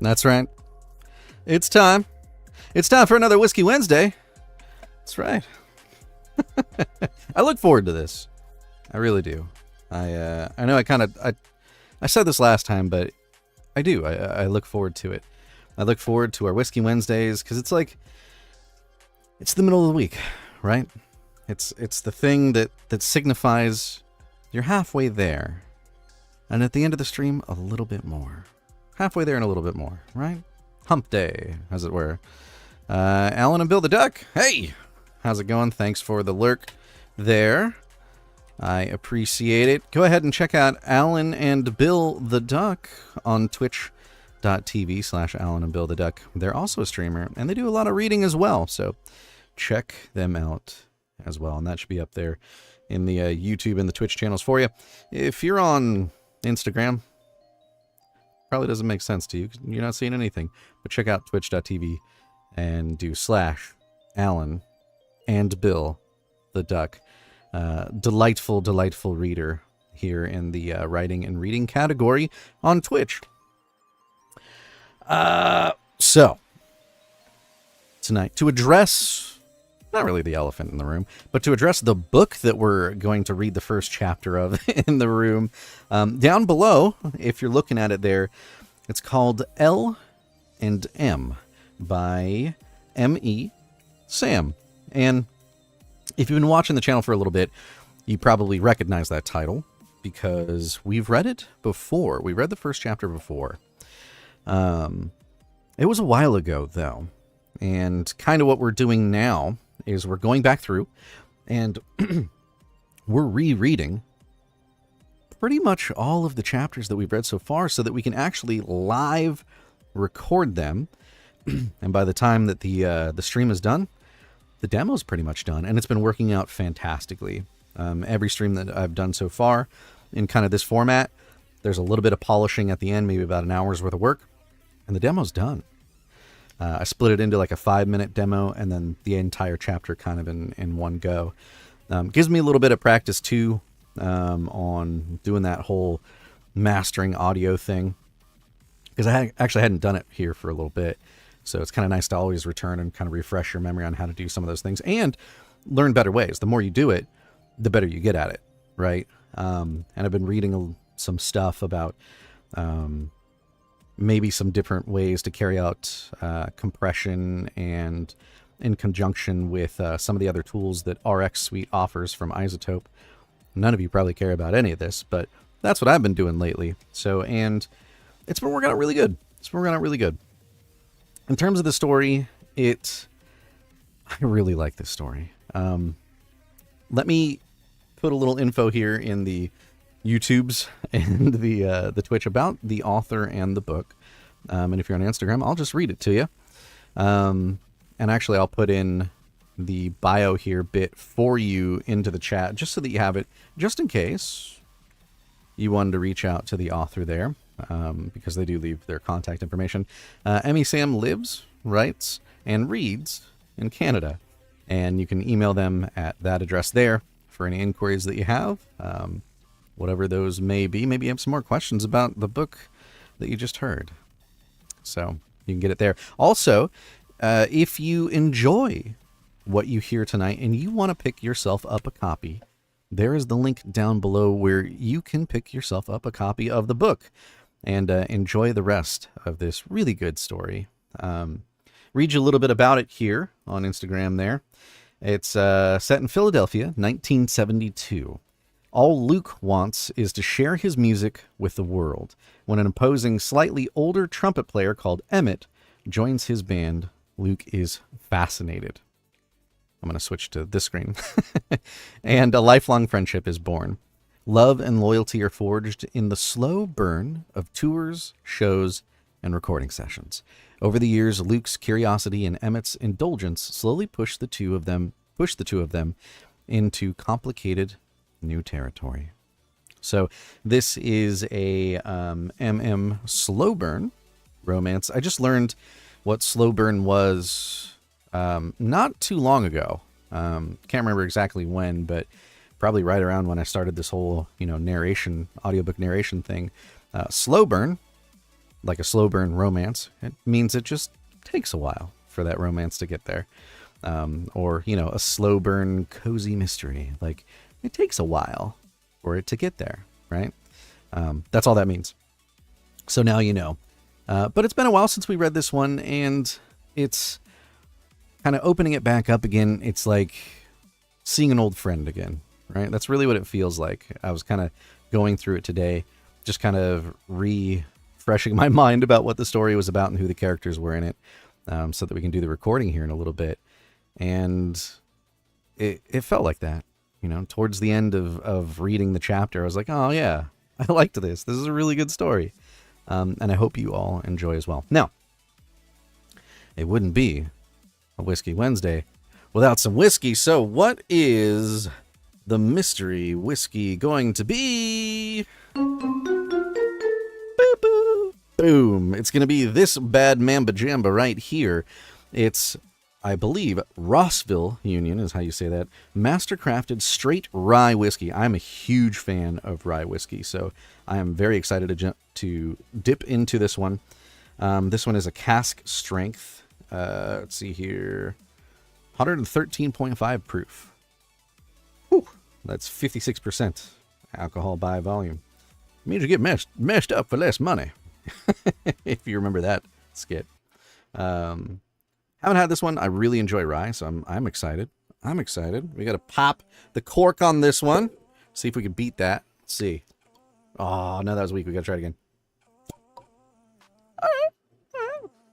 That's right. It's time. It's time for another Whiskey Wednesday. That's right. I look forward to this. I really do. I know I said this last time, but I do. I look forward to it. I look forward to our Whiskey Wednesdays because it's like, it's the middle of the week, right? It's the thing that signifies you're halfway there. And at the end of the stream, a little bit more. Halfway there and a little bit more, right? Hump day, as it were. Alan and Bill the Duck, hey! How's it going? Thanks for the lurk there. I appreciate it. Go ahead and check out Alan and Bill the Duck on twitch.tv/Alan and Bill the Duck. They're also a streamer, and they do a lot of reading as well, so check them out as well. And that should be up there in the YouTube and the Twitch channels for you. If you're on Instagram, probably doesn't make sense to you. You're not seeing anything. But check out twitch.tv and do /Alan and Bill the Duck. Delightful reader here in the writing and reading category on Twitch. So, tonight, to address, not really the elephant in the room, but to address the book that we're going to read the first chapter of in the room, down below, if you're looking at it there, it's called L and M by M.E. Samm. And if you've been watching the channel for a little bit, you probably recognize that title because we've read it before. We read the first chapter before. It was a while ago, though. And kind of what we're doing now is we're going back through and we're rereading pretty much all of the chapters that we've read so far so that we can actually live record them. And by the time that the stream is done, the demo's pretty much done, and it's been working out fantastically. Every stream that I've done so far in kind of this format, there's a little bit of polishing at the end, maybe about an hour's worth of work, and the demo's done. I split it into like a 5-minute demo and then the entire chapter kind of in one go. Gives me a little bit of practice too on doing that whole mastering audio thing, because I actually hadn't done it here for a little bit. So it's kind of nice to always return and kind of refresh your memory on how to do some of those things and learn better ways. The more you do it, the better you get at it, right? And I've been reading some stuff about maybe some different ways to carry out compression and in conjunction with some of the other tools that RX Suite offers from Isotope. None of you probably care about any of this, but that's what I've been doing lately. So, and it's been working out really good. In terms of the story, I really like this story. Let me put a little info here in the YouTubes and the Twitch about the author and the book. And if you're on Instagram, I'll just read it to you. And actually, I'll put in the bio here bit for you into the chat, just so that you have it, just in case you wanted to reach out to the author there. Because they do leave their contact information. M.E. Samm lives, writes, and reads in Canada. And you can email them at that address there for any inquiries that you have, whatever those may be. Maybe you have some more questions about the book that you just heard. So you can get it there. Also, if you enjoy what you hear tonight and you want to pick yourself up a copy, there is the link down below where you can pick yourself up a copy of the book and enjoy the rest of this really good story. Read you a little bit about it here on Instagram there. It's set in Philadelphia, 1972. All Luke wants is to share his music with the world when an imposing, slightly older trumpet player called Emmett joins his band. Luke is fascinated. I'm going to switch to this screen. And a lifelong friendship is born. Love and loyalty are forged in the slow burn of tours, shows, and recording sessions. Over the years, Luke's curiosity and Emmett's indulgence slowly push the two of them into complicated new territory. So this is a slow burn romance. I just learned what slow burn was not too long ago. Can't remember exactly when, but probably right around when I started this whole, narration, audiobook narration thing. Slow burn, like a slow burn romance, it means it just takes a while for that romance to get there. Or, a slow burn cozy mystery. Like, it takes a while for it to get there, right? That's all that means. So now you know. But it's been a while since we read this one, and it's kind of opening it back up again. It's like seeing an old friend again, right? That's really what it feels like. I was kind of going through it today, just kind of refreshing my mind about what the story was about and who the characters were in it, so that we can do the recording here in a little bit. And it felt like that, towards the end of reading the chapter. I was like, oh yeah, I liked this. This is a really good story. And I hope you all enjoy as well. Now, it wouldn't be a Whiskey Wednesday without some whiskey. So what is the mystery whiskey going to be? Boom. It's going to be this bad mamba jamba right here. It's, I believe, Rossville Union is how you say that. Mastercrafted straight rye whiskey. I'm a huge fan of rye whiskey, so I am very excited to dip into this one. This one is a cask strength. Let's see here. 113.5 proof. Whew, that's 56% alcohol by volume. It means you get meshed up for less money. If you remember that skit. Haven't had this one. I really enjoy rye, so I'm excited. I'm excited. We got to pop the cork on this one. See if we can beat that. Let's see. Oh, no, that was weak. We got to try it again.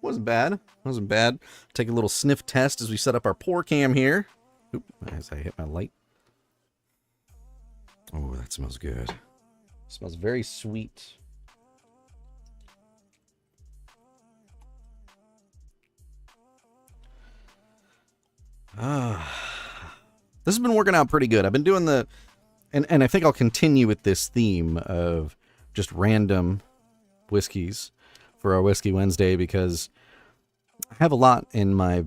Wasn't bad. Wasn't bad. Take a little sniff test as we set up our pour cam here. Oop, as I hit my light. Oh, that smells good. Smells very sweet. This has been working out pretty good. I've been doing and I think I'll continue with this theme of just random whiskeys for our Whiskey Wednesday, because I have a lot in my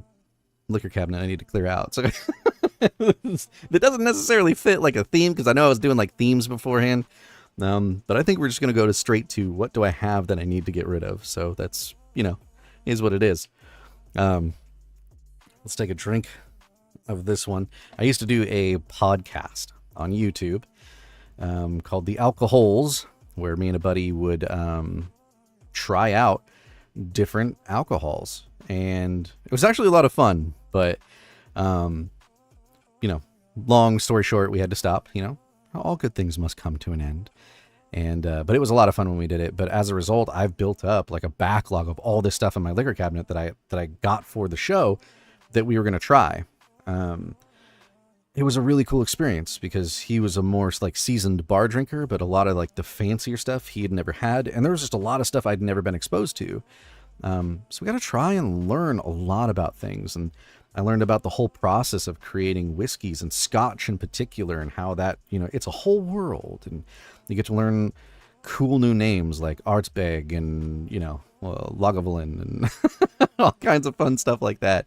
liquor cabinet I need to clear out. So that doesn't necessarily fit like a theme, because I know I was doing like themes beforehand. But I think we're just going to go straight to what do I have that I need to get rid of. So that's, is what it is. Let's take a drink of this one. I used to do a podcast on YouTube called The Alcohols, where me and a buddy would try out different alcohols. And it was actually a lot of fun, but, long story short, we had to stop. All good things must come to an end. And but it was a lot of fun when we did it. But as a result, I've built up like a backlog of all this stuff in my liquor cabinet that I got for the show that we were going to try. It was a really cool experience because he was a more like seasoned bar drinker, but a lot of like the fancier stuff he had never had. And there was just a lot of stuff I'd never been exposed to. So we got to try and learn a lot about things. And I learned about the whole process of creating whiskeys and scotch in particular, and how that, it's a whole world. And you get to learn cool new names like Artsbeg and, Lagavulin and all kinds of fun stuff like that.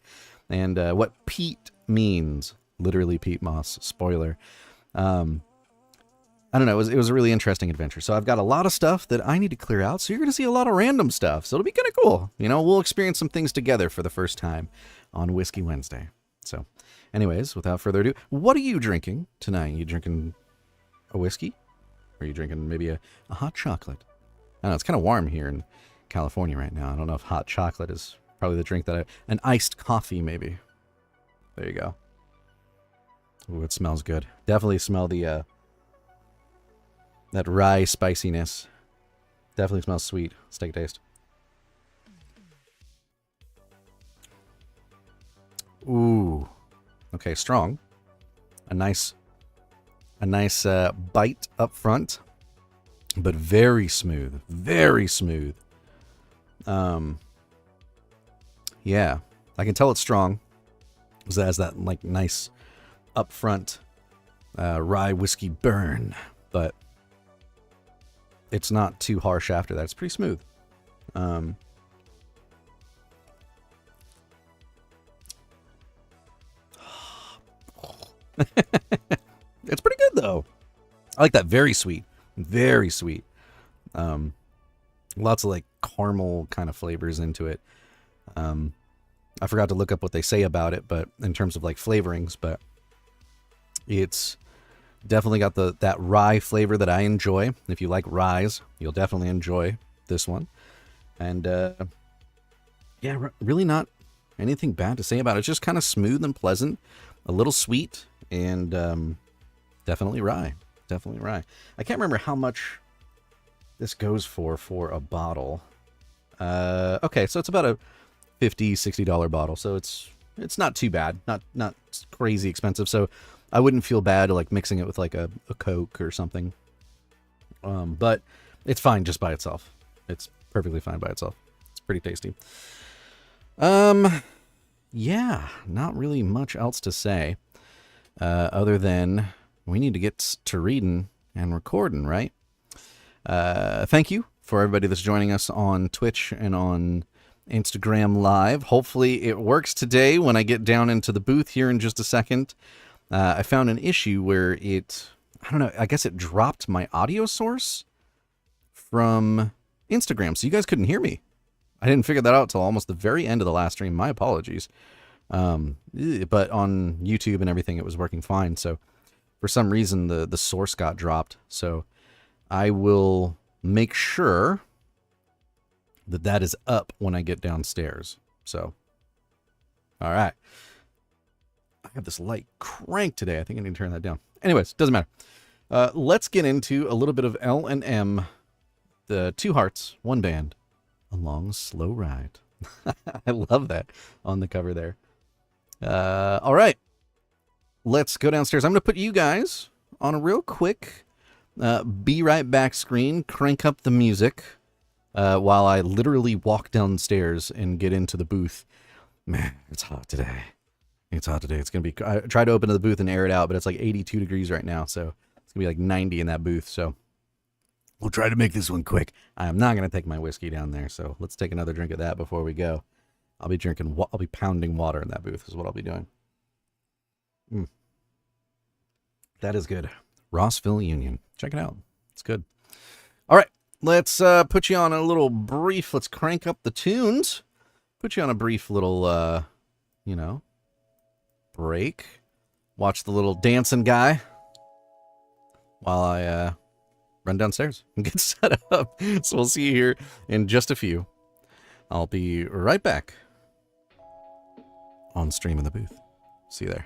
And what peat means, literally peat moss, spoiler. I don't know, it was a really interesting adventure. So I've got a lot of stuff that I need to clear out, so you're going to see a lot of random stuff. So it'll be kind of cool. We'll experience some things together for the first time on Whiskey Wednesday. So anyways, without further ado, what are you drinking tonight? You drinking a whiskey? Or are you drinking maybe a hot chocolate? I don't know, it's kind of warm here in California right now. I don't know if hot chocolate is probably the drink that an iced coffee maybe. There you go. Ooh, it smells good. Definitely smell the that rye spiciness. Definitely smells sweet. Let's take a taste. Ooh. Okay, strong. A nice bite up front, but very smooth. Very smooth. Yeah, I can tell it's strong because it has that like nice upfront rye whiskey burn, but it's not too harsh after that. It's pretty smooth. It's pretty good though. I like that. Very sweet. Very sweet. Lots of like caramel kind of flavors into it. I forgot to look up what they say about it, but in terms of like flavorings, but it's definitely got that rye flavor that I enjoy. If you like ryes, you'll definitely enjoy this one. And yeah, really not anything bad to say about it. It's just kind of smooth and pleasant, a little sweet, and definitely rye. Definitely rye. I can't remember how much this goes for a bottle. Okay, so it's about a $50, $60 bottle, so it's not too bad, not crazy expensive. So I wouldn't feel bad like mixing it with like a Coke or something. But it's fine just by itself. It's perfectly fine by itself. It's pretty tasty. Yeah, not really much else to say, other than we need to get to reading and recording, right? Thank you for everybody that's joining us on Twitch and on Instagram Live. Hopefully it works today when I get down into the booth here in just a second. I found an issue where I don't know, I guess it dropped my audio source from Instagram, so you guys couldn't hear me. I didn't figure that out till almost the very end of the last stream. My apologies. But on YouTube and everything, it was working fine. So for some reason, the source got dropped. So I will make sure that is up when I get downstairs. So, all right. I have this light cranked today. I think I need to turn that down. Anyways, doesn't matter. Let's get into a little bit of L&M, the Two Hearts, One Band, A Long Slow Ride. I love that on the cover there. All right. Let's go downstairs. I'm going to put you guys on a real quick be right back screen. Crank up the music while I literally walk downstairs and get into the booth. Man, it's hot today. It's hot today. It's going to be... I tried to open the booth and air it out, but it's like 82 degrees right now, so it's going to be like 90 in that booth, so we'll try to make this one quick. I'm not going to take my whiskey down there, so let's take another drink of that before we go. I'll be pounding water in that booth is what I'll be doing. That is good. Rossville Union. Check it out. It's good. All right. Let's put you on a little brief... Let's crank up the tunes. Put you on a brief little, break. Watch the little dancing guy while I run downstairs and get set up. So we'll see you here in just a few. I'll be right back on stream in the booth. See you there.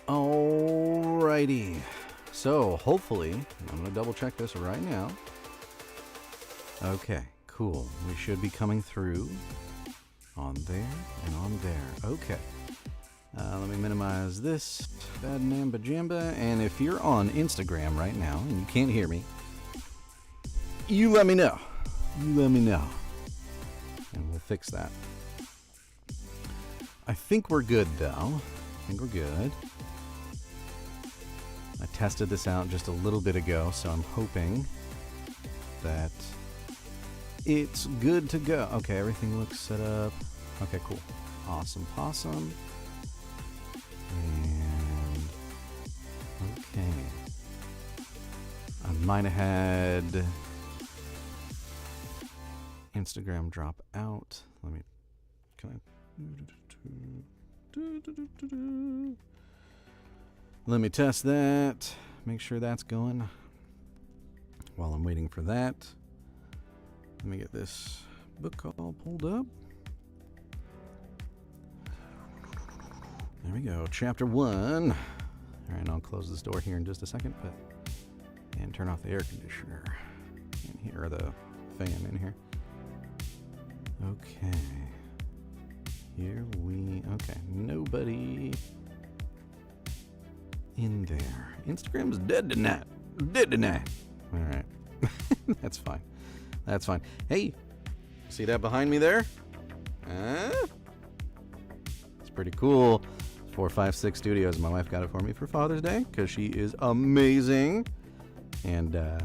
Alrighty. So hopefully, I'm going to double check this right now. Okay, cool. We should be coming through on there and on there. Okay. Let me minimize this bad namba jamba. And if you're on Instagram right now and you can't hear me, you let me know. You let me know. And we'll fix that. I think we're good though. I think we're good. I tested this out just a little bit ago, so I'm hoping that it's good to go. Okay, everything looks set up. Okay, cool. Awesome possum. And okay. I might have had Instagram drop out. Let me test that. Make sure that's going. While I'm waiting for that, let me get this book all pulled up. There we go. Chapter 1. All right, I'll close this door here in just a second, and turn off the air conditioner in here, or the fan in here. Okay. Okay, nobody in there. Instagram's dead tonight. Dead tonight. All right. That's fine. That's fine. Hey, see that behind me there? It's pretty cool. 456 Studios. My wife got it for me for Father's Day because she is amazing. And I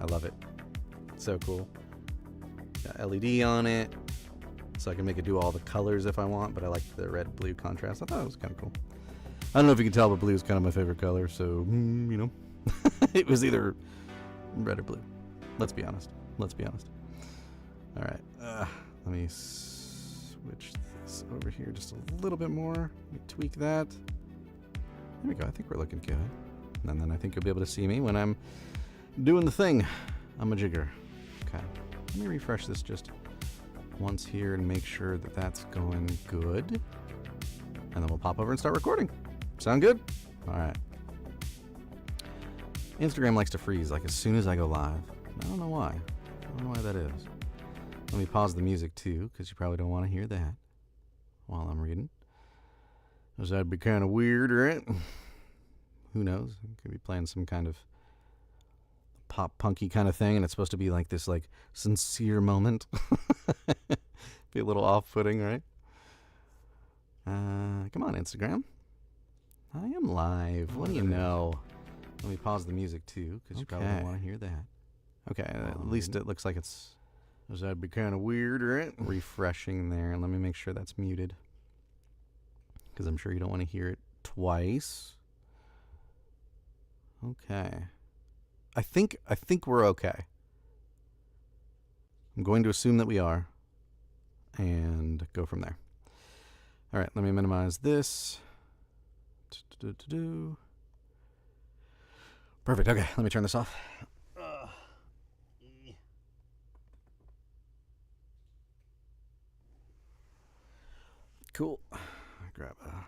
love it. It's so cool. Got LED on it. So I can make it do all the colors if I want, but I like the red-blue contrast. I thought it was kind of cool. I don't know if you can tell, but blue is kind of my favorite color, so, you know. It was either red or blue. Let's be honest. Let's be honest. All right. Let me switch this over here just a little bit more. Let me tweak that. There we go. I think we're looking good. And then I think you'll be able to see me when I'm doing the thing. I'm a jigger. Okay. Let me refresh this just once here and make sure that that's going good. And then we'll pop over and start recording. Sound good? All right. Instagram likes to freeze like as soon as I go live. I don't know why. I don't know why that is. Let me pause the music too, because you probably don't want to hear that while I'm reading. Because that'd be kind of weird, right? Who knows? It could be playing some kind of pop punky kind of thing, and it's supposed to be like this like sincere moment. Be a little off-putting, right? Come on, Instagram. I am live. What do you know? Let me pause the music too, because you probably don't want to hear that. Okay, at least it looks like it's... That'd be kind of weird, right? Refreshing there, and let me make sure that's muted, because I'm sure you don't want to hear it twice. Okay. I think we're okay. I'm going to assume that we are, and go from there. All right, let me minimize this. Perfect. Okay, let me turn this off. Cool. Grab a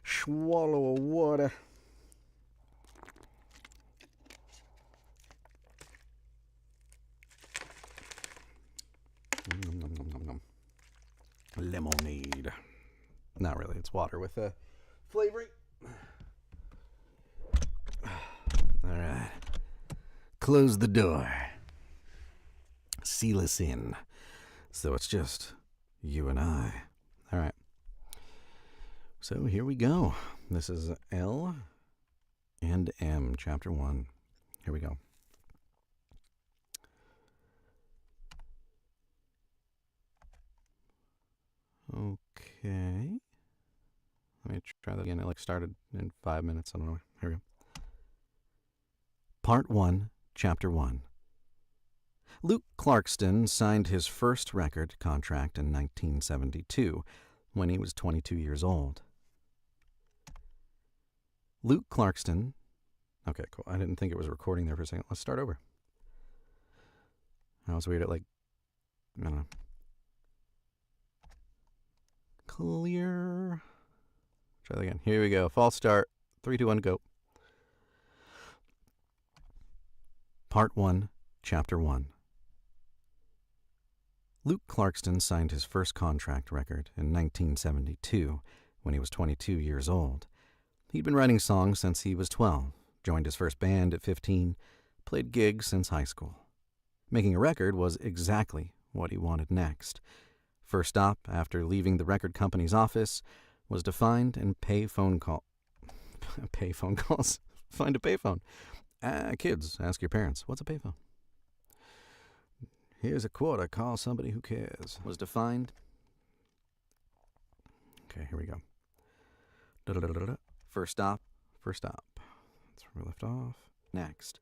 swallow of water. Lemonade. Not really, it's water with a flavoring. All right. Close the door. Seal us in. So it's just you and I. All right. So here we go. This is L and M, Chapter 1. Here we go. Okay. Let me try that again. It started in 5 minutes. I don't know. Here we go. Part 1, Chapter 1. Luke Clarkston signed his first record contract in 1972 when he was 22 years old. Luke Clarkston... Okay, cool. I didn't think it was recording there for a second. Let's start over. That was weird. I don't know. Clear. Try that again. Here we go. False start. 3, 2, 1, go. Part 1, Chapter 1. Luke Clarkston signed his first contract record in 1972 when he was 22 years old. He'd been writing songs since he was 12, joined his first band at 15, played gigs since high school. Making a record was exactly what he wanted next. First stop after leaving the record company's office was to find and pay phone calls. Find a payphone. Kids, ask your parents, what's a payphone? Here's a quarter, call somebody who cares. Was defined. Okay, here we go. First stop. That's where we left off. Next.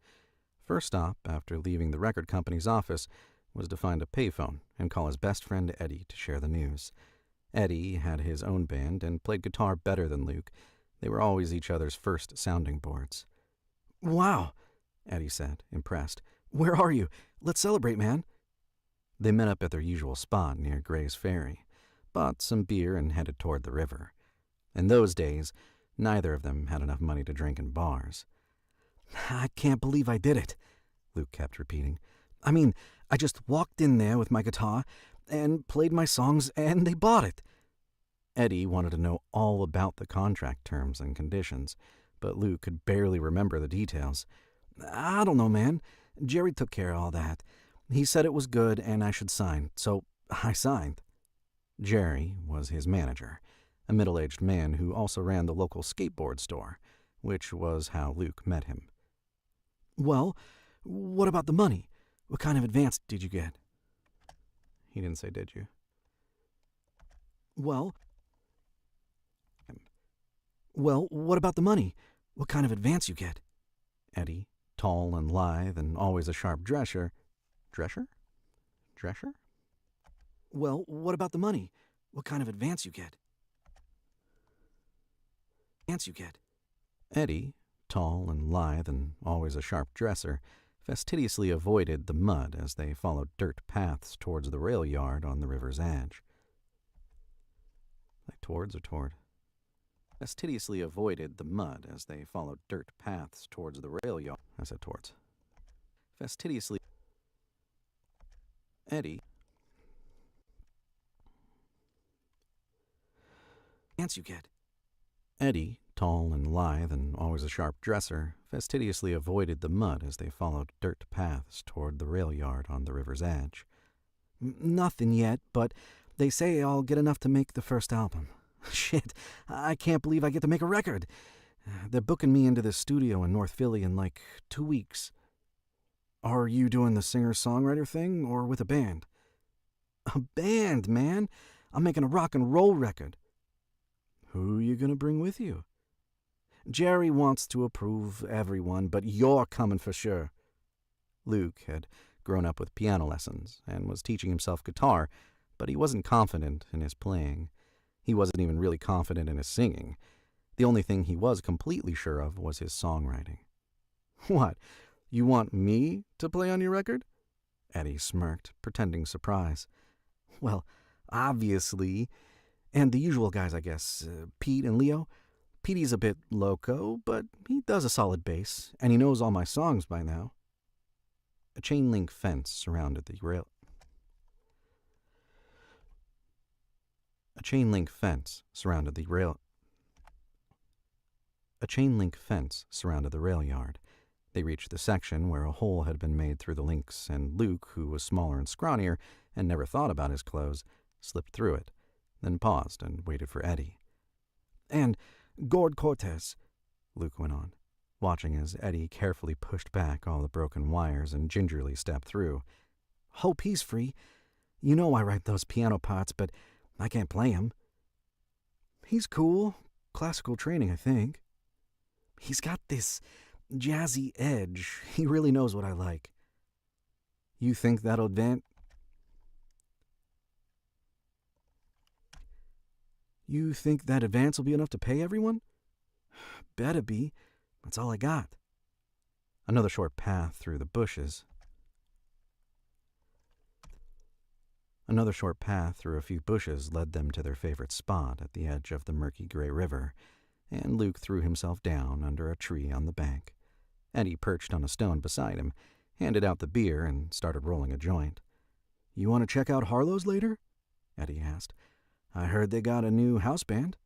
First stop after leaving the record company's office was to find a payphone and call his best friend Eddie to share the news. Eddie had his own band and played guitar better than Luke. They were always each other's first sounding boards. Wow, Eddie said, impressed. Where are you? Let's celebrate, man. They met up at their usual spot near Gray's Ferry, bought some beer and headed toward the river. In those days, neither of them had enough money to drink in bars. I can't believe I did it, Luke kept repeating. I mean, I just walked in there with my guitar and played my songs and they bought it. Eddie wanted to know all about the contract terms and conditions, but Luke could barely remember the details. I don't know, man. Jerry took care of all that. He said it was good and I should sign, so I signed. Jerry was his manager, a middle-aged man who also ran the local skateboard store, which was how Luke met him. Well, what about the money? What kind of advance did you get? He didn't say, did you? Well, what about the money? What kind of advance you get? Eddie, tall and lithe and always a sharp dresser. Dresser? Well, what about the money? What kind of advance you get? Eddie, tall and lithe and always a sharp dresser, fastidiously avoided the mud as they followed dirt paths towards the rail yard on the river's edge. Like towards or toward? Fastidiously avoided the mud as they followed dirt paths towards the rail yard. I said towards. Fastidiously. Eddie. Chance you get. Eddie, tall and lithe and always a sharp dresser, fastidiously avoided the mud as they followed dirt paths toward the rail yard on the river's edge. Nothing yet, but they say I'll get enough to make the first album. Shit, I can't believe I get to make a record. They're booking me into this studio in North Philly in like 2 weeks. Are you doing the singer-songwriter thing or with a band? A band, man. I'm making a rock and roll record. Who are you going to bring with you? Jerry wants to approve everyone, but you're coming for sure. Luke had grown up with piano lessons and was teaching himself guitar, but he wasn't confident in his playing. He wasn't even really confident in his singing. The only thing he was completely sure of was his songwriting. What, you want me to play on your record? Eddie smirked, pretending surprise. Well, obviously, and the usual guys, I guess, Pete and Leo. Petey's a bit loco, but he does a solid bass, and he knows all my songs by now. A chain-link fence surrounded the rail. A chain-link fence surrounded the rail. A chain-link fence surrounded the rail yard. They reached the section where a hole had been made through the links, and Luke, who was smaller and scrawnier and never thought about his clothes, slipped through it, then paused and waited for Eddie. And Gord Cortez, Luke went on, watching as Eddie carefully pushed back all the broken wires and gingerly stepped through. Hope he's free. You know I write those piano parts, but I can't play him. He's cool. Classical training, I think. He's got this jazzy edge. He really knows what I like. You think that'll advance? You think that advance will be enough to pay everyone? Better be. That's all I got. Another short path through the bushes. Another short path through a few bushes led them to their favorite spot at the edge of the murky gray river. and Luke threw himself down under a tree on the bank. Eddie perched on a stone beside him, handed out the beer, and started rolling a joint. "You want to check out Harlow's later?" Eddie asked. "I heard they got a new house band."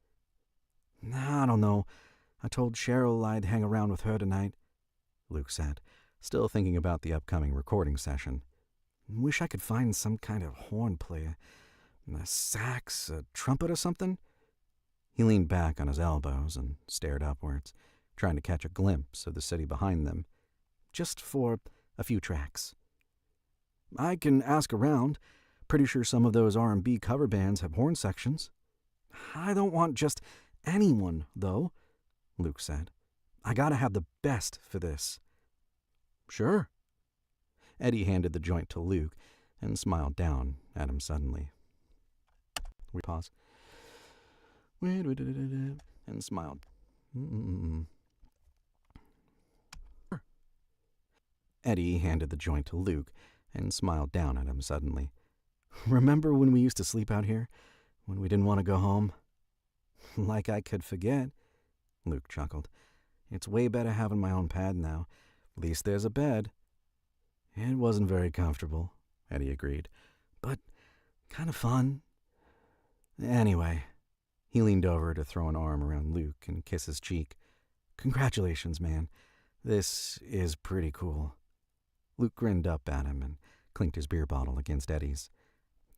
"I don't know. I told Cheryl I'd hang around with her tonight," Luke said, still thinking about the upcoming recording session. "Wish I could find some kind of horn player. A sax, a trumpet or something?" He leaned back on his elbows and stared upwards, trying to catch a glimpse of the city behind them. "Just for a few tracks." "I can ask around. Pretty sure some of those R&B cover bands have horn sections." "I don't want just anyone, though," Luke said. "I gotta have the best for this." "Sure." Eddie handed the joint to Luke and smiled down at him suddenly. We pause. And smiled. Eddie handed the joint to Luke and smiled down at him suddenly. "Remember when we used to sleep out here? When we didn't want to go home?" "Like I could forget," Luke chuckled. "It's way better having my own pad now. At least there's a bed." "It wasn't very comfortable," Eddie agreed, "but kind of fun." Anyway, he leaned over to throw an arm around Luke and kiss his cheek. "Congratulations, man. This is pretty cool." Luke grinned up at him and clinked his beer bottle against Eddie's.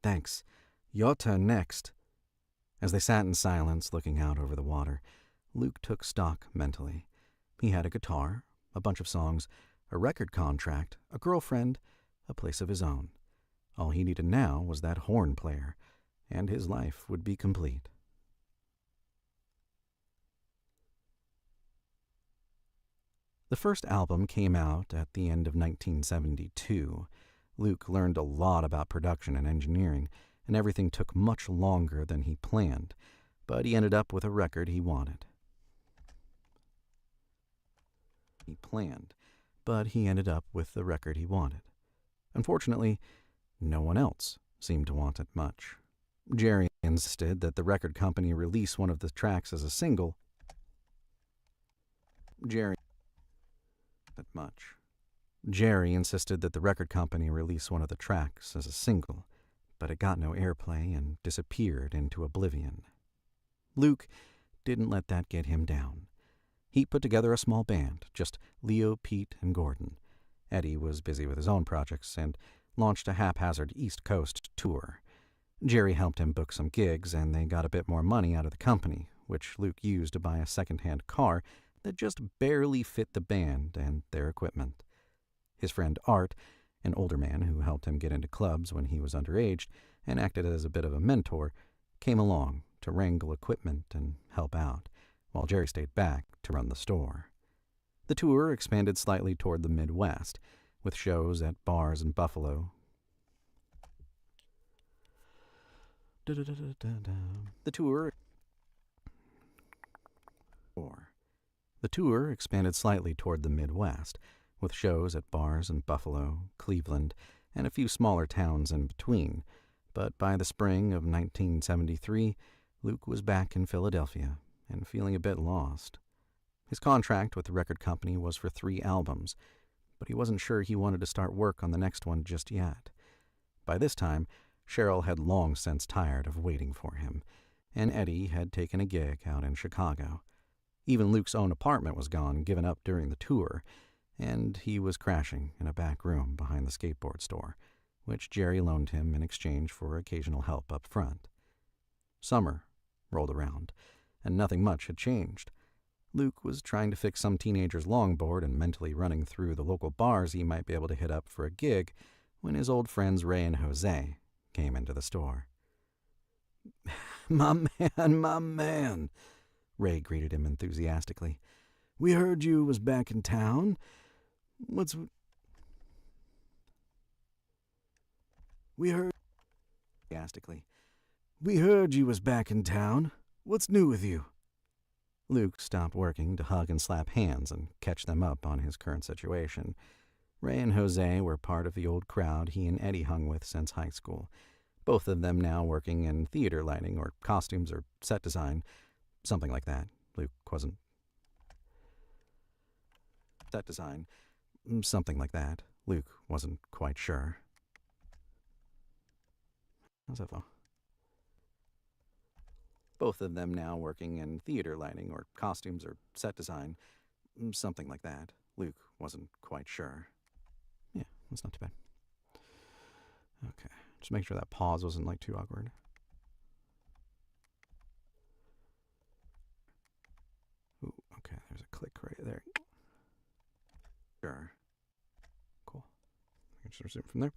"Thanks. Your turn next." As they sat in silence looking out over the water, Luke took stock mentally. He had a guitar, a bunch of songs, a record contract, a girlfriend, a place of his own. All he needed now was that horn player, and his life would be complete. The first album came out at the end of 1972. Luke learned a lot about production and engineering, and everything took much longer than he planned, but he ended up with a record he wanted. Unfortunately, no one else seemed to want it much. Jerry insisted that the record company release one of the tracks as a single. Jerry insisted that the record company release one of the tracks as a single, but it got no airplay and disappeared into oblivion. Luke didn't let that get him down. He put together a small band, just Leo, Pete, and Gordon. Eddie was busy with his own projects and launched a haphazard East Coast tour. Jerry helped him book some gigs, and they got a bit more money out of the company, which Luke used to buy a second-hand car that just barely fit the band and their equipment. His friend Art, an older man who helped him get into clubs when he was underage and acted as a bit of a mentor, came along to wrangle equipment and help out, while Jerry stayed back to run the store. The tour expanded slightly toward the Midwest, with shows at bars in Buffalo. The tour expanded slightly toward the Midwest, with shows at bars in Buffalo, Cleveland, and a few smaller towns in between, but by the spring of 1973, Luke was back in Philadelphia and feeling a bit lost. His contract with the record company was for 3 albums, but he wasn't sure he wanted to start work on the next one just yet. By this time, Cheryl had long since tired of waiting for him, and Eddie had taken a gig out in Chicago. Even Luke's own apartment was gone, given up during the tour, and he was crashing in a back room behind the skateboard store, which Jerry loaned him in exchange for occasional help up front. Summer rolled around, and nothing much had changed. Luke was trying to fix some teenager's longboard and mentally running through the local bars he might be able to hit up for a gig when his old friends Ray and Jose came into the store. My man," Ray greeted him enthusiastically. "We heard you was back in town. We heard you was back in town. What's new with you?" Luke stopped working to hug and slap hands and catch them up on his current situation. Ray and Jose were part of the old crowd he and Eddie hung with since high school, both of them now working in theater lighting or costumes or set design, something like that. Luke wasn't. Set design, something like that. Luke wasn't quite sure. How's that feel? Both of them now working in theater lighting or costumes or set design, something like that. Luke wasn't quite sure. Yeah, that's not too bad. Okay, just make sure that pause wasn't like too awkward. Ooh, okay, there's a click right there. Sure. Cool. I can just resume from there.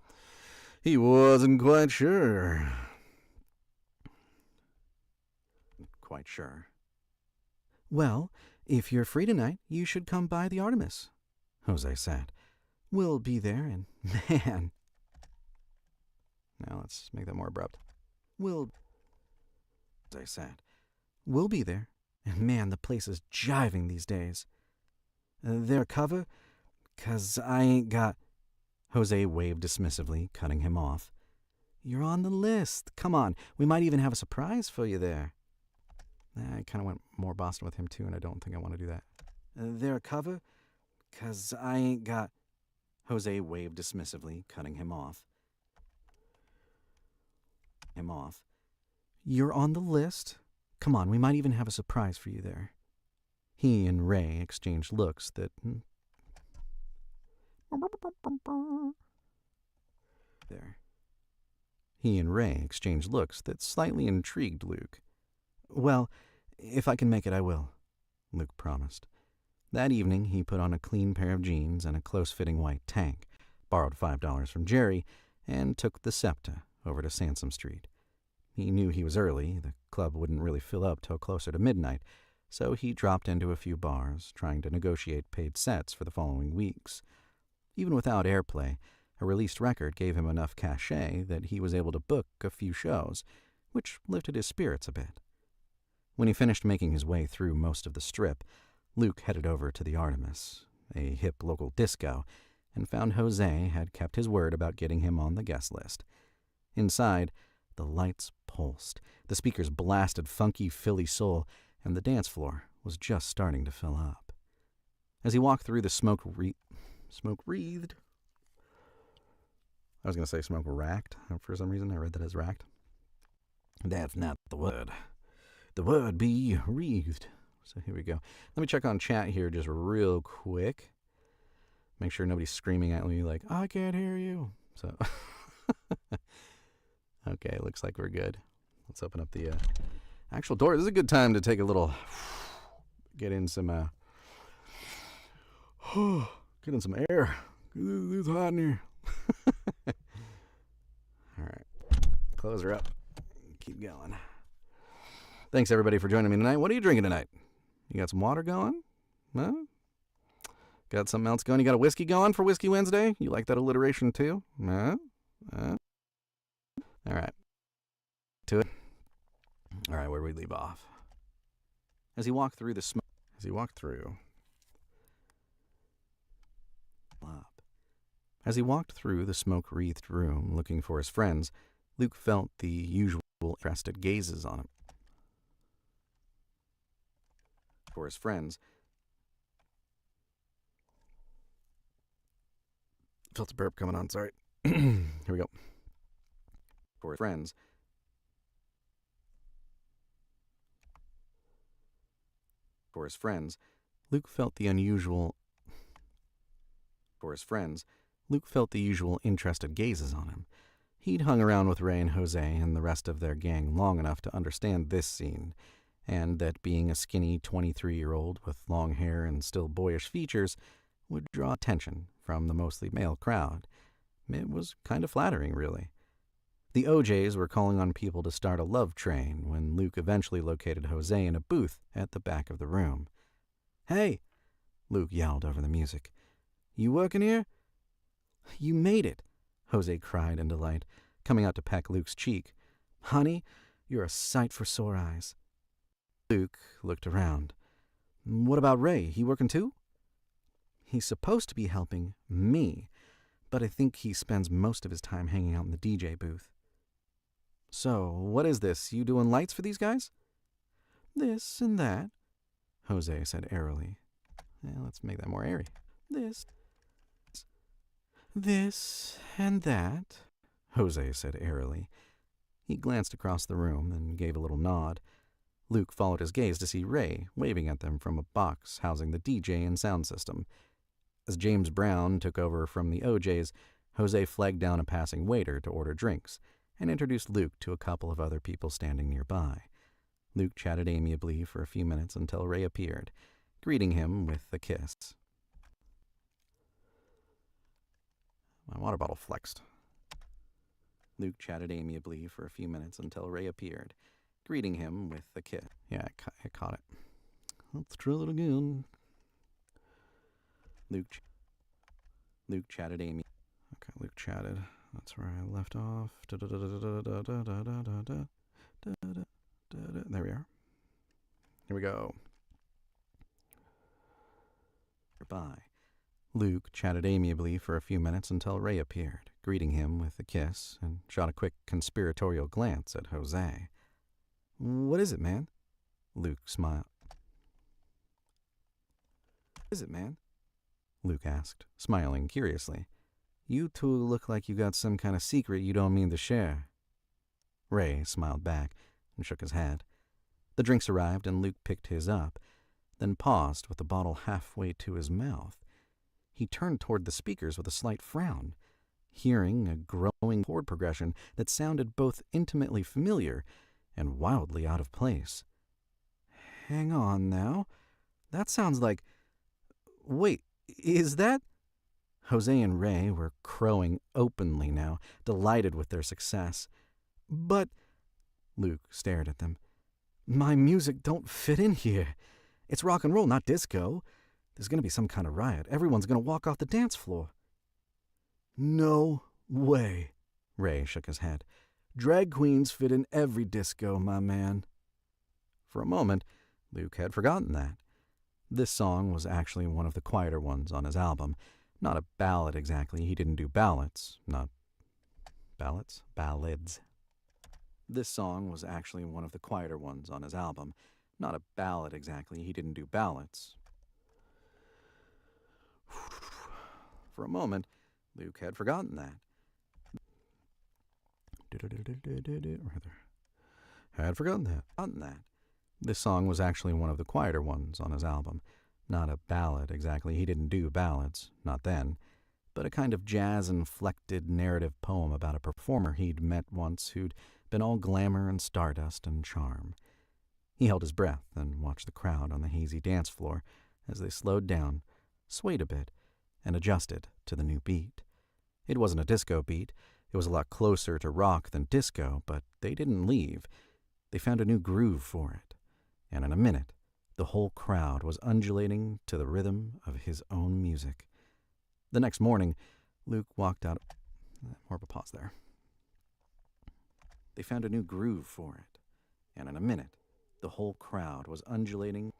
He wasn't quite sure. Quite sure. Well, if you're free tonight, you should come by the Artemis, Jose said. We'll be there, and man. Now let's make that more abrupt. Jose said. We'll be there, and man, the place is jiving these days. Their cover? 'Cause I ain't got. Jose waved dismissively, cutting him off. You're on the list. Come on, we might even have a surprise for you there. I kind of went more Boston with him too, and I don't think I want to do that. Their cover? 'Cause I ain't got. Jose waved dismissively, cutting him off. You're on the list. Come on, we might even have a surprise for you there. He and Ray exchanged looks that. He and Ray exchanged looks that slightly intrigued Luke. Well, if I can make it, I will, Luke promised. That evening, he put on a clean pair of jeans and a close-fitting white tank, borrowed $5 from Jerry, and took the SEPTA over to Sansom Street. He knew he was early. The club wouldn't really fill up till closer to midnight, so he dropped into a few bars, trying to negotiate paid sets for the following weeks. Even without airplay, a released record gave him enough cachet that he was able to book a few shows, which lifted his spirits a bit. When he finished making his way through most of the Strip, Luke headed over to the Artemis, a hip local disco, and found Jose had kept his word about getting him on the guest list. Inside, the lights pulsed, the speakers blasted funky Philly soul, and the dance floor was just starting to fill up. As he walked through the smoke-wreathed. I was going to say smoke-racked. For some reason, I read that as racked. That's not the word. The word be wreathed. So here we go. Let me check on chat here just real quick. Make sure nobody's screaming at me like, I can't hear you. So, okay, looks like we're good. Let's open up the actual door. This is a good time to take a little, get in some air. It's hot in here. All right, close her up. Keep going. Thanks, everybody, for joining me tonight. What are you drinking tonight? You got some water going? Huh? Got something else going? You got a whiskey going for Whiskey Wednesday? You like that alliteration, too? Huh? All right. To it. All right, where do we leave off? As he walked through the smoke... As he walked through the smoke-wreathed room looking for his friends, Luke felt the usual interested gazes on him. For his friends. Felt a burp coming on, sorry. Here we go. For his friends. For his friends, Luke felt the unusual interested gazes on him. He'd hung around with Ray and Jose and the rest of their gang long enough to understand this scene, and that being a skinny 23-year-old with long hair and still boyish features would draw attention from the mostly male crowd. It was kind of flattering, really. The OJs were calling on people to start a love train when Luke eventually located Jose in a booth at the back of the room. Hey, Luke yelled over the music. You working here? You made it, Jose cried in delight, coming out to peck Luke's cheek. Honey, you're a sight for sore eyes. Luke looked around. What about Ray? He working too? He's supposed to be helping me, but I think he spends most of his time hanging out in the DJ booth. So, what is this? You doing lights for these guys? This and that. Jose said airily. Let's make that more airy. This and that, Jose said airily. He glanced across the room and gave a little nod. Luke followed his gaze to see Ray waving at them from a box housing the DJ and sound system. As James Brown took over from the OJs, Jose flagged down a passing waiter to order drinks and introduced Luke to a couple of other people standing nearby. Luke chatted amiably for a few minutes until Ray appeared, greeting him with a kiss. My water bottle flexed. Luke chatted amiably for a few minutes until Ray appeared, greeting him with a kiss. Yeah, I caught it. Let's try it again. Luke chatted amiably. Okay, Luke chatted. That's where I left off. There we are. Here we go. Goodbye. Luke chatted amiably for a few minutes until Ray appeared, greeting him with a kiss, and shot a quick conspiratorial glance at Jose. What is it, man? Luke smiled. What is it, man? Luke asked, smiling curiously. You two look like you got some kind of secret you don't mean to share. Ray smiled back and shook his head. The drinks arrived and Luke picked his up, then paused with the bottle halfway to his mouth. He turned toward the speakers with a slight frown, hearing a growing chord progression that sounded both intimately familiar and wildly out of place. Hang on now. That sounds like... Wait, is that... Jose and Ray were crowing openly now, delighted with their success. But... Luke stared at them. My music don't fit in here. It's rock and roll, not disco. There's going to be some kind of riot. Everyone's going to walk off the dance floor. No way, Ray shook his head. Drag queens fit in every disco, my man. For a moment, Luke had forgotten that. This song was actually one of the quieter ones on his album. Not a ballad exactly. He didn't do ballads. Not ballads? Ballads. This song was actually one of the quieter ones on his album. Not a ballad exactly. He didn't do ballads. For a moment, Luke had forgotten that. Had forgotten that. This song was actually one of the quieter ones on his album. Not a ballad exactly. He didn't do ballads. Not then. But a kind of jazz-inflected narrative poem about a performer he'd met once who'd been all glamour and stardust and charm. He held his breath and watched the crowd on the hazy dance floor as they slowed down, swayed a bit, and adjusted to the new beat. It wasn't a disco beat. It was a lot closer to rock than disco, but they didn't leave. They found a new groove for it. And in a minute, the whole crowd was undulating to the rhythm of his own music. The next morning, Luke walked out... More of a pause there. They found a new groove for it. And in a minute, the whole crowd was undulating...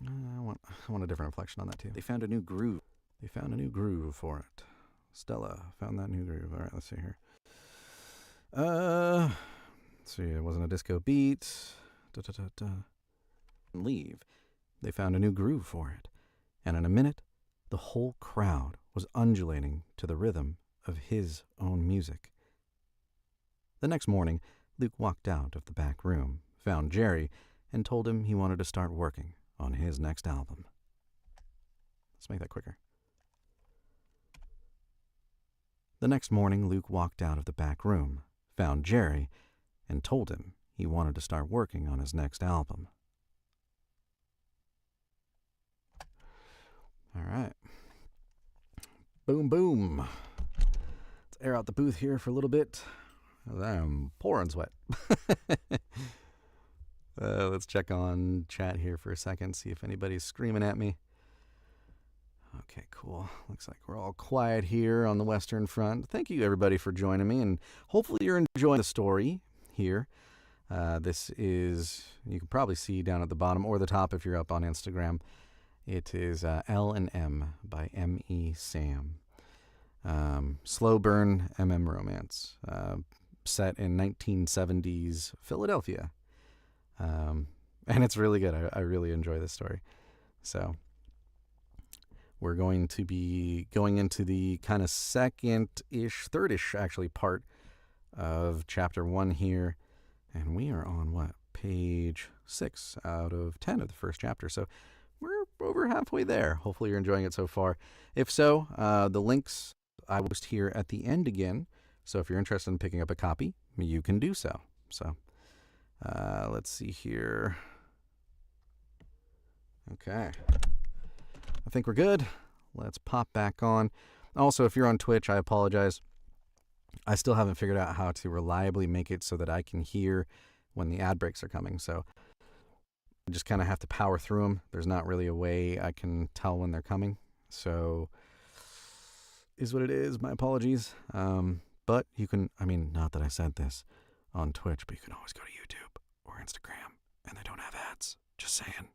I want a different inflection on that, too. They found a new groove. They found a new groove for it. Stella found that new groove. All right, let's see here. Let's see, it wasn't a disco beat. Leave. They found a new groove for it. And in a minute, the whole crowd was undulating to the rhythm of his own music. The next morning, Luke walked out of the back room, found Jerry, and told him he wanted to start working on his next album. Let's make that quicker. The next morning, Luke walked out of the back room, found Jerry, and told him he wanted to start working on his next album. All right. Boom, boom. Let's air out the booth here for a little bit. I'm pouring sweat. Let's check on chat here for a second, see if anybody's screaming at me. Okay, cool. Looks like we're all quiet here on the Western Front. Thank you, everybody, for joining me, and hopefully you're enjoying the story here. This is, you can probably see down at the bottom or the top if you're up on Instagram. It is L&M by M.E. Samm. Slow burn MM romance. Set in 1970s Philadelphia. And it's really good. I really enjoy this story. So we're going to be going into the kind of second-ish, third-ish actually part of chapter 1 here. And we are on what? Page 6 out of 10 of the first chapter. So we're over halfway there. Hopefully you're enjoying it so far. If so, the links I will post here at the end again. So if you're interested in picking up a copy, you can do so. So let's see here. Okay. I think we're good. Let's pop back on. Also, if you're on Twitch, I apologize. I still haven't figured out how to reliably make it so that I can hear when the ad breaks are coming. So I just kind of have to power through them. There's not really a way I can tell when they're coming. So is what it is. My apologies. But you can, not that I said this on Twitch, but you can always go to YouTube or Instagram and they don't have ads. Just saying.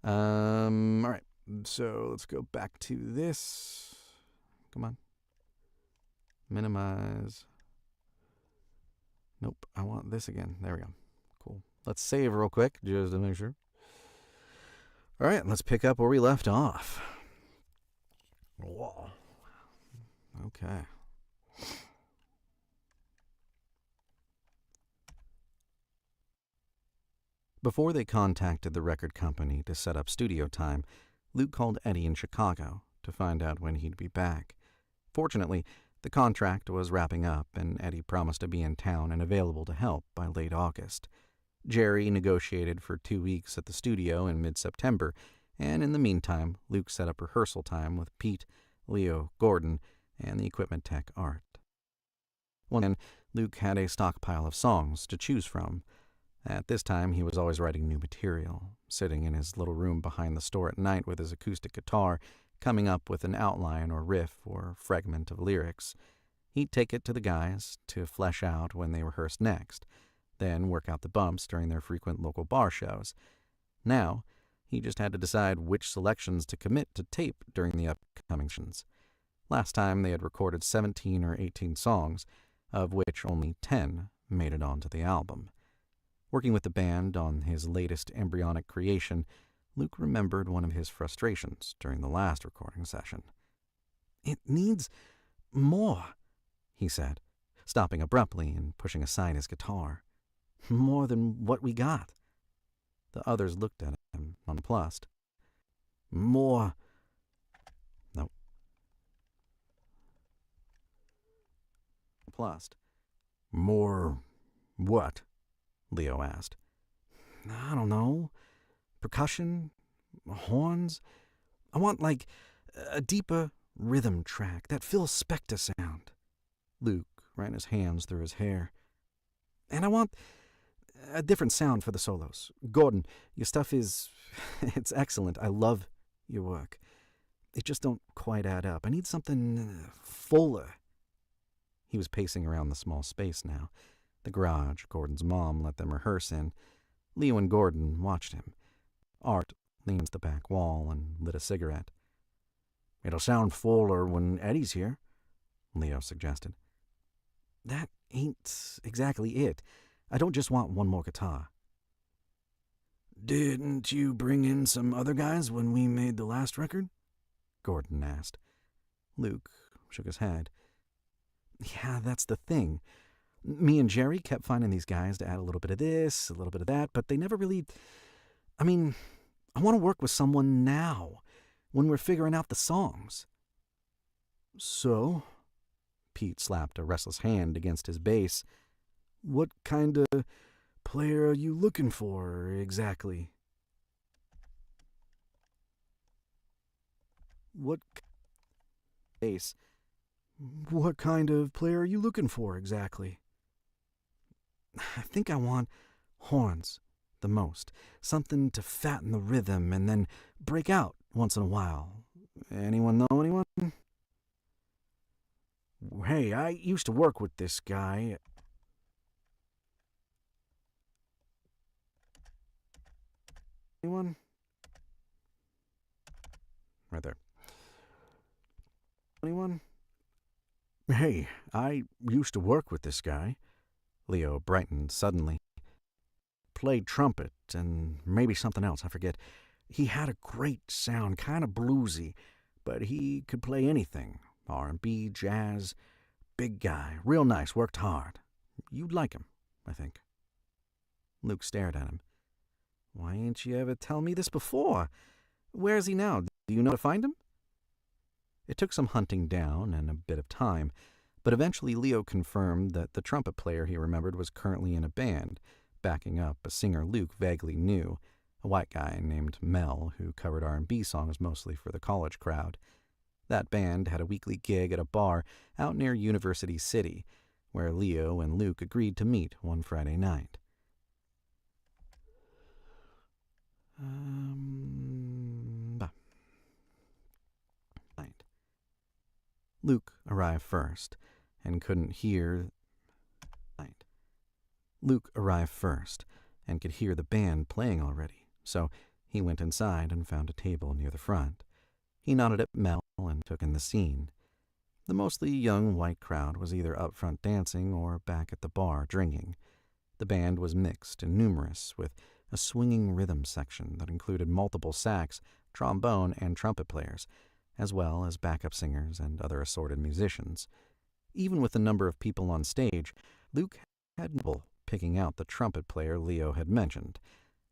All right. So let's go back to this. Come on. Minimize. Nope. I want this again. There we go. Cool. Let's save real quick just to make sure. All right. Let's pick up where we left off. Whoa. Okay. Before they contacted the record company to set up studio time, Luke called Eddie in Chicago to find out when he'd be back. Fortunately, the contract was wrapping up and Eddie promised to be in town and available to help by late August. Jerry negotiated for 2 weeks at the studio in mid-September, and in the meantime, Luke set up rehearsal time with Pete, Leo, Gordon, and the equipment tech Art. Once again, Luke had a stockpile of songs to choose from. At this time, he was always writing new material, sitting in his little room behind the store at night with his acoustic guitar, coming up with an outline or riff or fragment of lyrics. He'd take it to the guys to flesh out when they rehearsed next, then work out the bumps during their frequent local bar shows. Now, he just had to decide which selections to commit to tape during the upcoming sessions. Last time they had recorded 17 or 18 songs, of which only 10 made it onto the album. Working with the band on his latest embryonic creation, Luke remembered one of his frustrations during the last recording session. "It needs more," he said, stopping abruptly and pushing aside his guitar. "More than what we got." The others looked at him, nonplussed. "More." No. Nonplussed. "More what?" Leo asked. "I don't know. Percussion, horns. I want, like, a deeper rhythm track, that Phil Spector sound." Luke ran his hands through his hair. "And I want a different sound for the solos. Gordon, your stuff is... it's excellent. I love your work. It just don't quite add up. I need something fuller." He was pacing around the small space now. The garage Gordon's mom let them rehearse in. Leo and Gordon watched him. Art leaned against the back wall and lit a cigarette. "It'll sound fuller when Eddie's here," Leo suggested. "That ain't exactly it. I don't just want one more guitar." "Didn't you bring in some other guys when we made the last record?" Gordon asked. Luke shook his head. "Yeah, that's the thing. Me and Jerry kept finding these guys to add a little bit of this, a little bit of that, but they never really... I want to work with someone now, when we're figuring out the songs." "So?" Pete slapped a restless hand against his bass. "What kind of player are you looking for, exactly?" Bass. "What kind of player are you looking for, exactly?" "I think I want horns the most. Something to fatten the rhythm and then break out once in a while. Anyone know anyone?" "Hey, I used to work with this guy." "Anyone?" Right there. "Anyone?" "Hey, I used to work with this guy." Leo brightened suddenly. played trumpet and maybe something else, I forget. He had a great sound, kind of bluesy, but he could play anything. R&B, jazz, big guy, real nice, worked hard. You'd like him, I think. Luke stared at him. Why ain't you ever tell me this before? Where is he now? Do you know how to find him? It took some hunting down and a bit of time, but eventually Leo confirmed that the trumpet player he remembered was currently in a band, backing up a singer Luke vaguely knew, a white guy named Mel who covered R&B songs mostly for the college crowd. That band had a weekly gig at a bar out near University City, where Leo and Luke agreed to meet one Friday night. Luke arrived first and could hear the band playing already, so he went inside and found a table near the front. He nodded at Mel and took in the scene. The mostly young white crowd was either up front dancing or back at the bar drinking. The band was mixed and numerous, with a swinging rhythm section that included multiple sax, trombone, and trumpet players, as well as backup singers and other assorted musicians. Even with the number of people on stage, Luke had trouble picking out the trumpet player Leo had mentioned.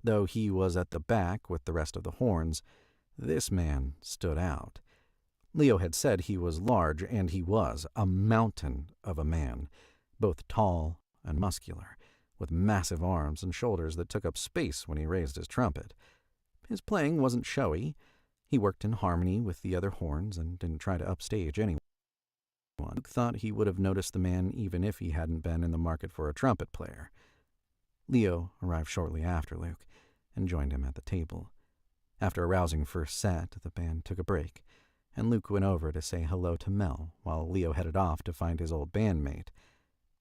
Though he was at the back with the rest of the horns, this man stood out. Leo had said he was large, and he was a mountain of a man, both tall and muscular, with massive arms and shoulders that took up space when he raised his trumpet. His playing wasn't showy. He worked in harmony with the other horns and didn't try to upstage anyone. Luke thought he would have noticed the man even if he hadn't been in the market for a trumpet player. Leo arrived shortly after Luke and joined him at the table. After a rousing first set, the band took a break, and Luke went over to say hello to Mel while Leo headed off to find his old bandmate.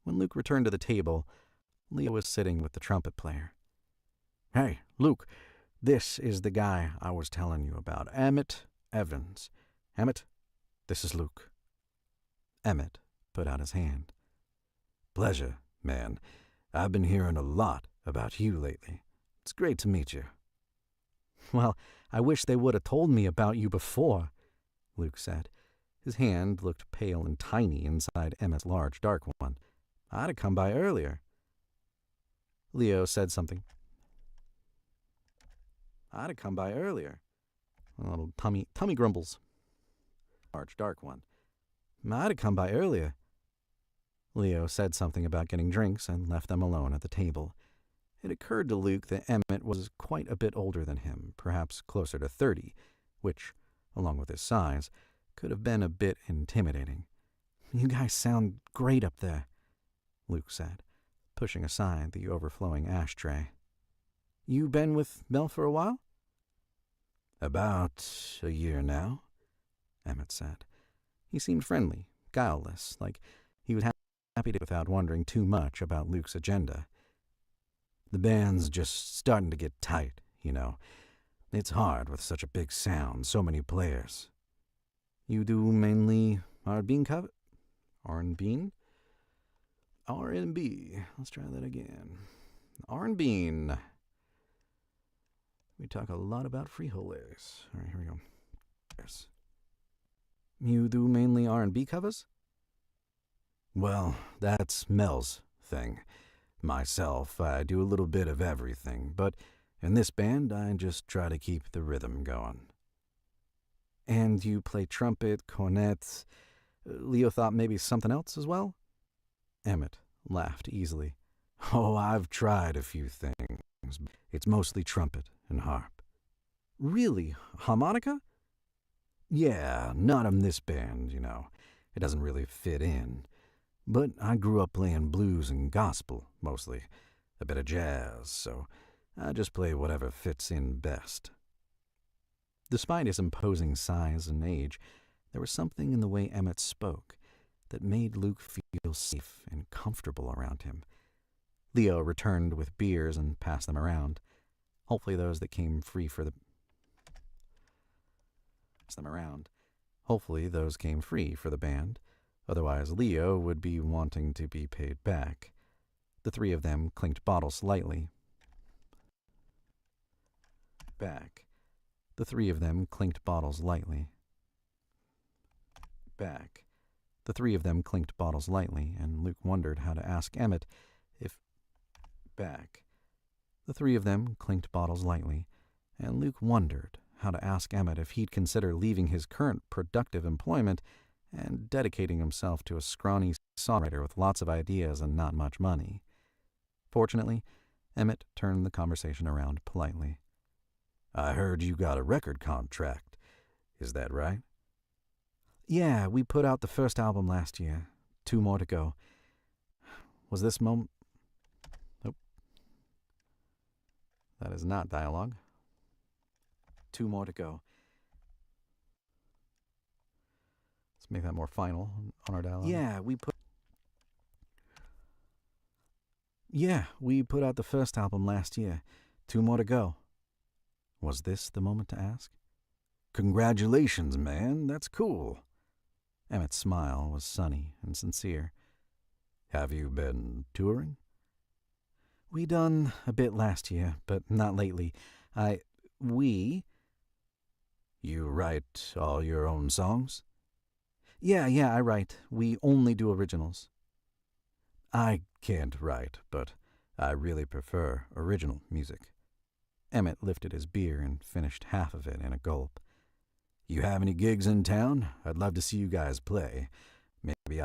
When Luke returned to the table, Leo was sitting with the trumpet player. "Hey, Luke, this is the guy I was telling you about, Emmett Evans. Emmett, this is Luke." Emmett put out his hand. "Pleasure, man. I've been hearing a lot about you lately. It's great to meet you." "Well, I wish they would have told me about you before," Luke said. His hand looked pale and tiny inside Emmett's large, dark one. "I'd have come by earlier." Leo said something. "I'd have come by earlier." A little tummy grumbles. Large, dark one. "I'd have come by earlier." Leo said something about getting drinks and left them alone at the table. It occurred to Luke that Emmett was quite a bit older than him, perhaps closer to 30, which, along with his size, could have been a bit intimidating. "You guys sound great up there," Luke said, pushing aside the overflowing ashtray. "You been with Mel for a while?" "About a year now," Emmett said. He seemed friendly, guileless, like he was happy to without wondering too much about Luke's agenda. "The band's just starting to get tight, you know. It's hard with such a big sound, so many players." "You do mainly R&B cover? R&B? R&B. Let's try that again. R&B. We talk a lot about frijoles. All right, here we go. Yes. You do mainly R&B covers?" "Well, that's Mel's thing. Myself, I do a little bit of everything, but in this band, I just try to keep the rhythm going." "And you play trumpet, cornet. Leo thought maybe something else as well?" Emmett laughed easily. "Oh, I've tried a few things. It's mostly trumpet and harp." "Really? Harmonica?" "Yeah, not in this band, you know. It doesn't really fit in. But I grew up playing blues and gospel, mostly. A bit of jazz, so I just play whatever fits in best." Despite his imposing size and age, there was something in the way Emmett spoke that made Luke feel safe and comfortable around him. Leo returned with beers and passed them around. Hopefully those came free for the band. Otherwise, Leo would be wanting to be paid back. The three of them clinked bottles lightly. Back. The three of them clinked bottles lightly. Back. The three of them clinked bottles lightly, and Luke wondered how to ask Emmett if... Back. The three of them clinked bottles lightly, and Luke wondered how to ask Emmett if he'd consider leaving his current productive employment and dedicating himself to a scrawny songwriter with lots of ideas and not much money. Fortunately, Emmett turned the conversation around politely. I heard you got a record contract. Is that right? Yeah, we put out the first album last year. 2 more to go. Was this moment... Nope. That is not dialogue. 2 more to go. Let's make that more final on our dialogue. Yeah, we put out the first album last year. 2 more to go. Was this the moment to ask? Congratulations, man. That's cool. Emmett's smile was sunny and sincere. Have you been touring? We done a bit last year, but not lately. You write all your own songs? Yeah, I write. We only do originals. I can't write, but I really prefer original music. Emmett lifted his beer and finished half of it in a gulp. You have any gigs in town? I'd love to see you guys play. Maybe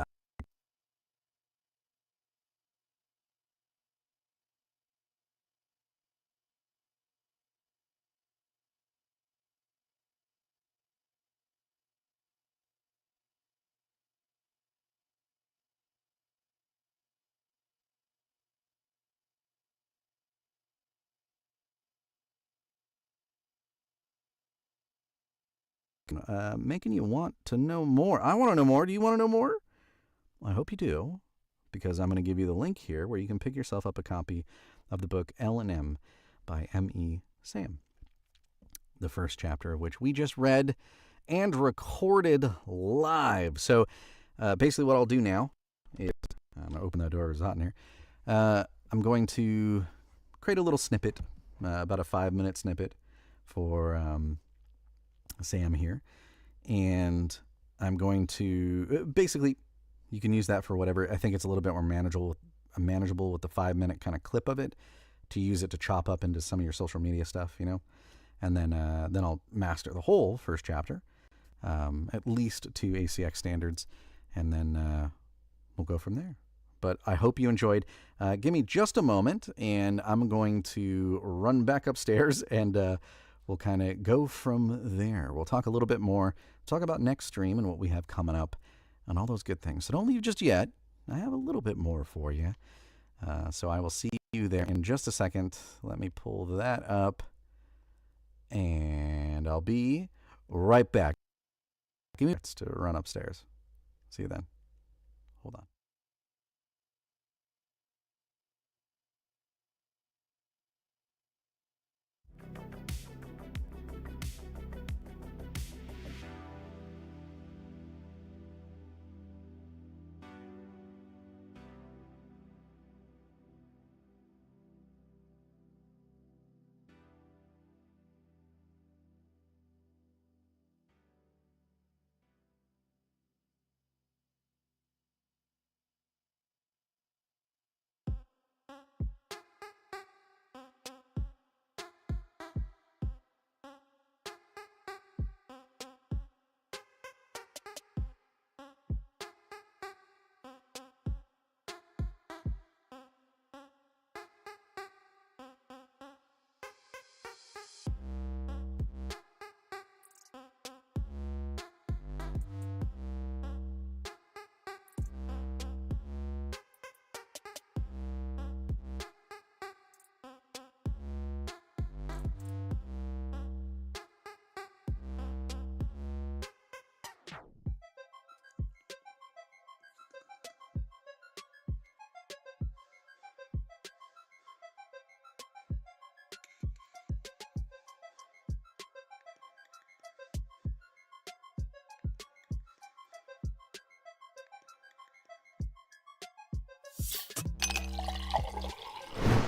making you want to know more. I want to know more. Do you want to know more? I hope you do, because I'm going to give you the link here where you can pick yourself up a copy of the book L&M by M.E. Samm. The first chapter of which we just read and recorded live. So basically what I'll do now is, I'm going to open that door, it's hot in here. I'm going to create a little snippet, about a 5-minute snippet for Samm here. And I'm going to, basically, you can use that for whatever. I think it's a little bit more manageable with the 5-minute kind of clip of it, to use it to chop up into some of your social media stuff, you know. And then I'll master the whole first chapter, at least to ACX standards, and then we'll go from there. But I hope you enjoyed. Give me just a moment, and I'm going to run back upstairs, and we'll kind of go from there. We'll talk a little bit more, talk about next stream and what we have coming up, and all those good things. So don't leave just yet. I have a little bit more for you. So I will see you there in just a second. Let me pull that up, and I'll be right back. Give me minutes to run upstairs. See you then. Hold on.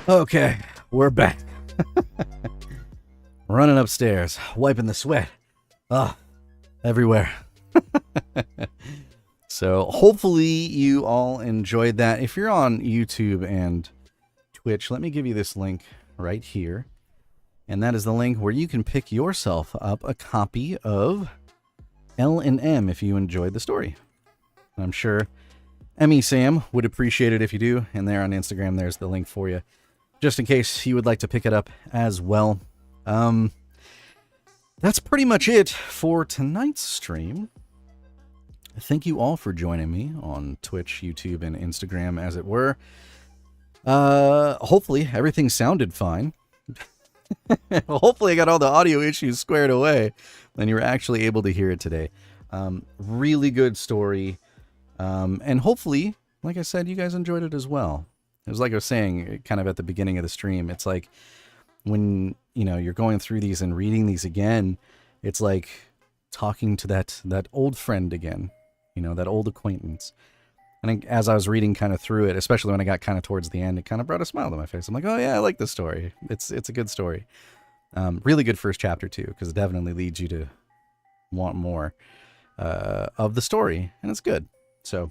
Okay, we're back. running upstairs, wiping the sweat. Everywhere. So hopefully you all enjoyed that. If you're on YouTube and Twitch, let me give you this link right here. And that is the link where you can pick yourself up a copy of L&M if you enjoyed the story. And I'm sure Samm would appreciate it if you do. And there on Instagram, there's the link for you, just in case you would like to pick it up as well. That's pretty much it for tonight's stream. Thank you all for joining me on Twitch, YouTube, and Instagram, as it were. Hopefully everything sounded fine. Hopefully I got all the audio issues squared away and you were actually able to hear it today. Really good story. And hopefully, like I said, you guys enjoyed it as well. It was like I was saying kind of at the beginning of the stream. It's like when, you're going through these and reading these again, it's like talking to that old friend again, that old acquaintance. And as I was reading kind of through it, especially when I got kind of towards the end, it kind of brought a smile to my face. I'm like, oh yeah, I like this story. It's a good story. Really good first chapter too, because it definitely leads you to want more of the story, and it's good. So,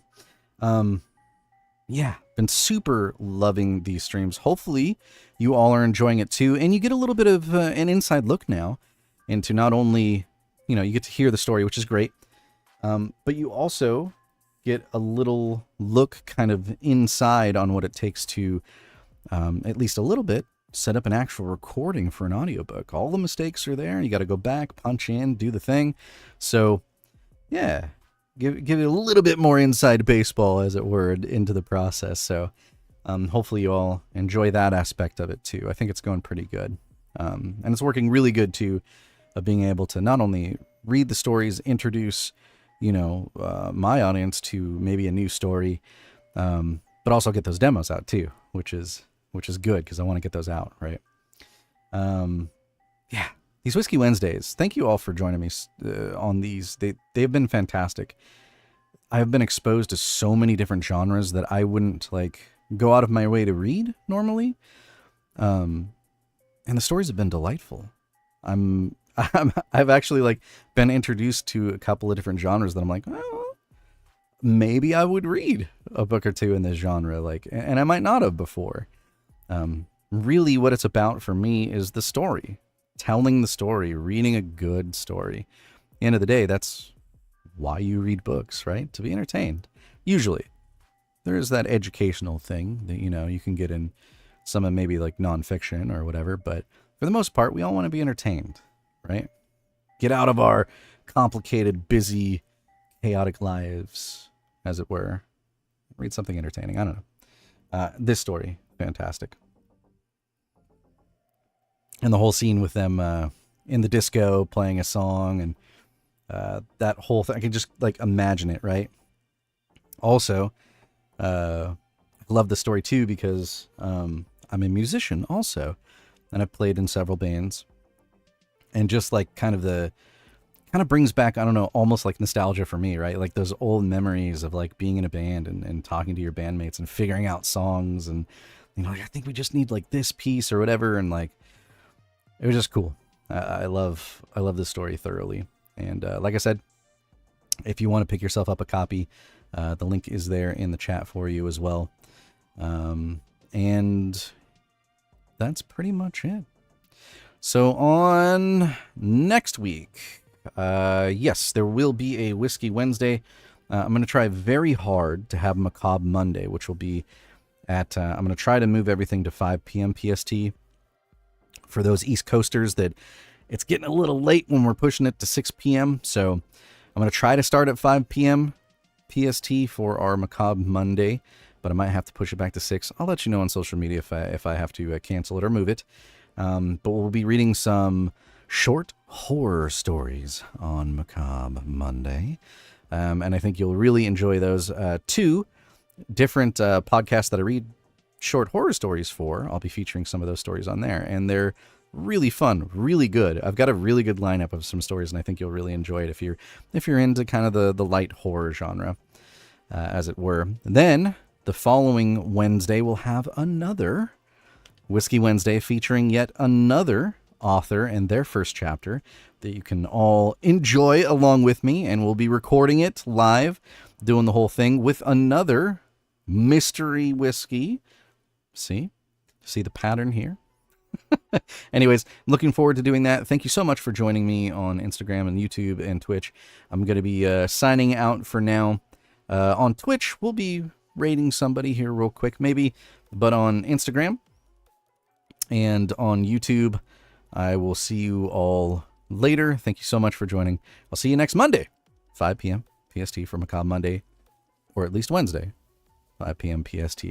yeah, been super loving these streams. Hopefully you all are enjoying it too, and you get a little bit of an inside look now into not only, you get to hear the story, which is great, but you also get a little look kind of inside on what it takes to, at least a little bit, set up an actual recording for an audiobook. All the mistakes are there. You got to go back, punch in, do the thing. So, yeah, give it a little bit more inside baseball, as it were, into the process. So, hopefully you all enjoy that aspect of it too. I think it's going pretty good. And it's working really good too, of being able to not only read the stories, introduce, my audience to maybe a new story, but also get those demos out too, which is good because I want to get those out, right? Yeah, these Whiskey Wednesdays. Thank you all for joining me on these. They've been fantastic. I've been exposed to so many different genres that I wouldn't go out of my way to read normally, and the stories have been delightful. I've actually been introduced to a couple of different genres that I'm like, oh, maybe I would read a book or two in this genre, and I might not have before. Really what it's about for me is the story, telling the story, reading a good story. At the end of the day, that's why you read books, right? To be entertained. Usually there is that educational thing that, you can get in some of maybe nonfiction or whatever, but for the most part, we all want to be entertained, right? Get out of our complicated, busy, chaotic lives, as it were. Read something entertaining. I don't know. This story, fantastic. And the whole scene with them in the disco playing a song and that whole thing. I can just imagine it, right? Also, I love the story too because I'm a musician also. And I've played in several bands. And just kind of brings back, I don't know, almost nostalgia for me, right? Those old memories of being in a band and talking to your bandmates and figuring out songs and, I think we just need this piece or whatever. And it was just cool. I love this story thoroughly. And like I said, if you want to pick yourself up a copy, the link is there in the chat for you as well. And that's pretty much it. So on next week, yes, there will be a Whiskey Wednesday. I'm going to try very hard to have Macabre Monday, which will be at, I'm going to try to move everything to 5 p.m. PST. For those East Coasters that it's getting a little late when we're pushing it to 6 p.m. So I'm going to try to start at 5 p.m. PST for our Macabre Monday, but I might have to push it back to 6. I'll let you know on social media if I have to cancel it or move it. But we'll be reading some short horror stories on Macabre Monday. And I think you'll really enjoy those. 2 different podcasts that I read short horror stories for. I'll be featuring some of those stories on there. And they're really fun, really good. I've got a really good lineup of some stories, and I think you'll really enjoy it if you're into kind of the light horror genre, as it were. Then the following Wednesday, we'll have another Whiskey Wednesday featuring yet another author and their first chapter that you can all enjoy along with me. And we'll be recording it live, doing the whole thing with another mystery whiskey. See the pattern here? Anyways, looking forward to doing that. Thank you so much for joining me on Instagram and YouTube and Twitch. I'm going to be signing out for now. On Twitch, we'll be rating somebody here real quick, maybe. But on Instagram and on YouTube, I will see you all later. Thank you so much for joining. I'll see you next Monday, 5 p.m. PST for Macabre Monday, or at least Wednesday, 5 p.m. PST.